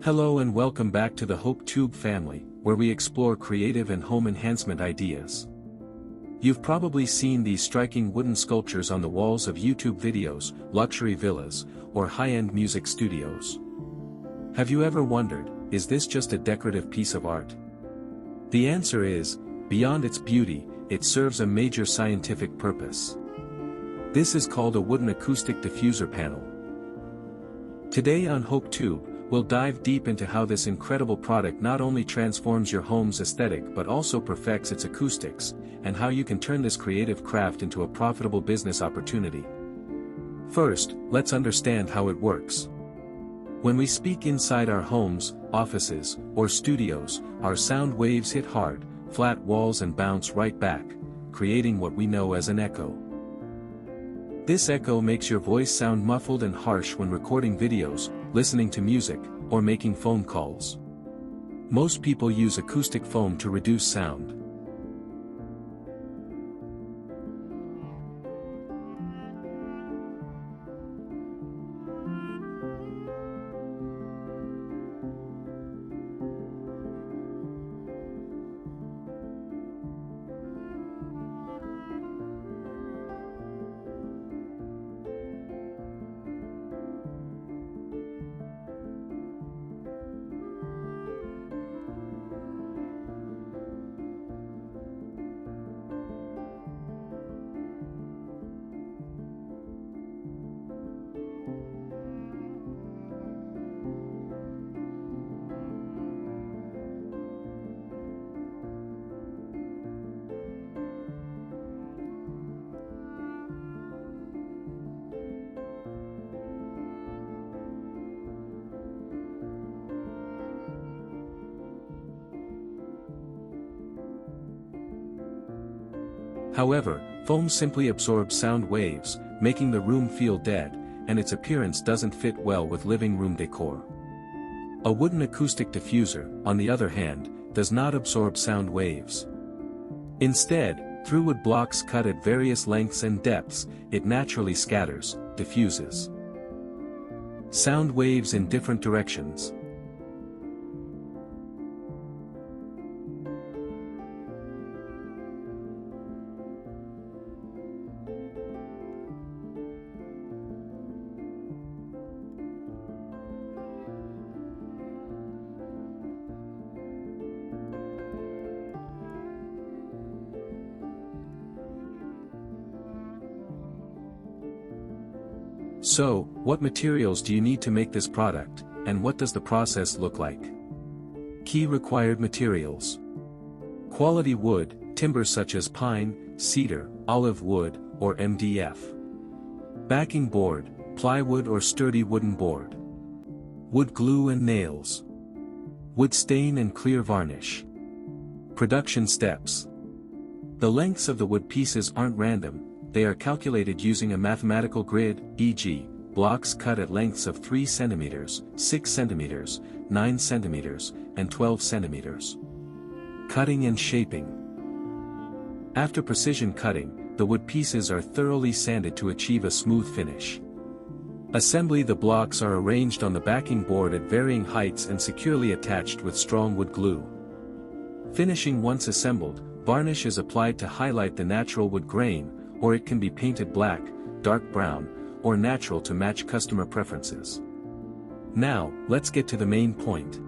Hello and welcome back to the HopeTube family, where we explore creative and home enhancement ideas. You've probably seen these striking wooden sculptures on the walls of YouTube videos, luxury villas, or high-end music studios. Have you ever wondered, is this just a decorative piece of art? The answer is, beyond its beauty, it serves a major scientific purpose. This is called a wooden acoustic diffuser panel. Today on HopeTube, we'll dive deep into how this incredible product not only transforms your home's aesthetic but also perfects its acoustics, and how you can turn this creative craft into a profitable business opportunity. First, let's understand how it works. When we speak inside our homes, offices, or studios, our sound waves hit hard, flat walls and bounce right back, creating what we know as an echo. This echo makes your voice sound muffled and harsh when recording videos, listening to music, or making phone calls. Most people use acoustic foam to reduce sound. However, foam simply absorbs sound waves, making the room feel dead, and its appearance doesn't fit well with living room decor. A wooden acoustic diffuser, on the other hand, does not absorb sound waves. Instead, through wood blocks cut at various lengths and depths, it naturally scatters, diffuses sound waves in different directions. So, what materials do you need to make this product, and what does the process look like? Key required materials. Quality wood, timber such as pine, cedar, olive wood, or MDF. Backing board, plywood or sturdy wooden board. Wood glue and nails. Wood stain and clear varnish. Production steps. The lengths of the wood pieces aren't random. They are calculated using a mathematical grid, e.g., blocks cut at lengths of 3 cm, 6 cm, 9 cm, and 12 cm. Cutting and shaping. After precision cutting, the wood pieces are thoroughly sanded to achieve a smooth finish. Assembly. The blocks are arranged on the backing board at varying heights and securely attached with strong wood glue. Finishing. Once assembled, varnish is applied to highlight the natural wood grain, or it can be painted black, dark brown, or natural to match customer preferences. Now, let's get to the main point.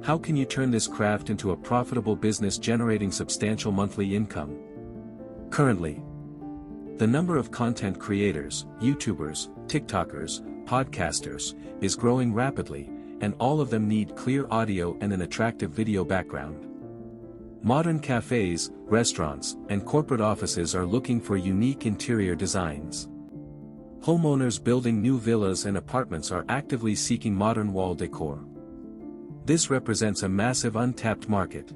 How can you turn this craft into a profitable business generating substantial monthly income? Currently, the number of content creators, YouTubers, TikTokers, podcasters, is growing rapidly, and all of them need clear audio and an attractive video background. Modern cafes, restaurants, and corporate offices are looking for unique interior designs. Homeowners building new villas and apartments are actively seeking modern wall decor. This represents a massive untapped market.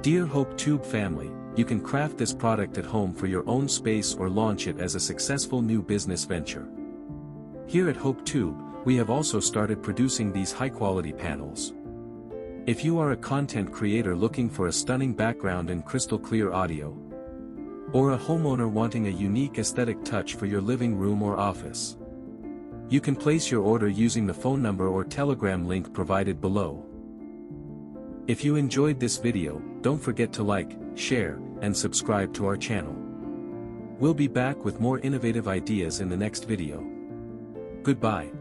Dear Hope Tube family, you can craft this product at home for your own space or launch it as a successful new business venture. Here at Hope Tube, we have also started producing these high-quality panels. If you are a content creator looking for a stunning background and crystal clear audio, or a homeowner wanting a unique aesthetic touch for your living room or office, you can place your order using the phone number or Telegram link provided below. If you enjoyed this video, don't forget to like, share, and subscribe to our channel. We'll be back with more innovative ideas in the next video. Goodbye.